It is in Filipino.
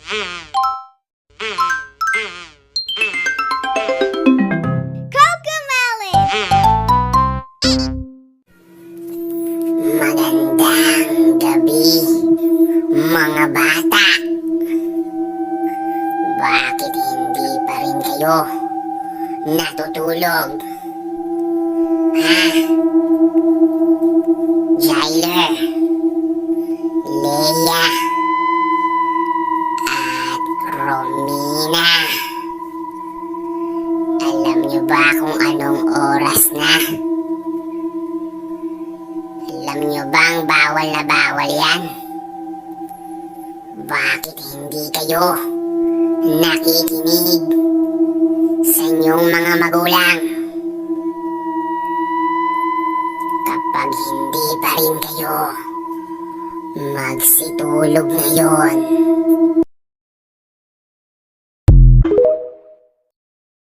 Cocomelon! Magandang gabi, mga bata. Bakit hindi pa rin kayo natutulog? Ha? Jailer, Leia, at Romina. Alam niyo ba kung anong oras na? Alam niyo bang bawal na bawal yan? Bakit hindi kayo nakikinig sa inyong mga magulang? Kapag hindi pa rin kayo magsitulog ngayon,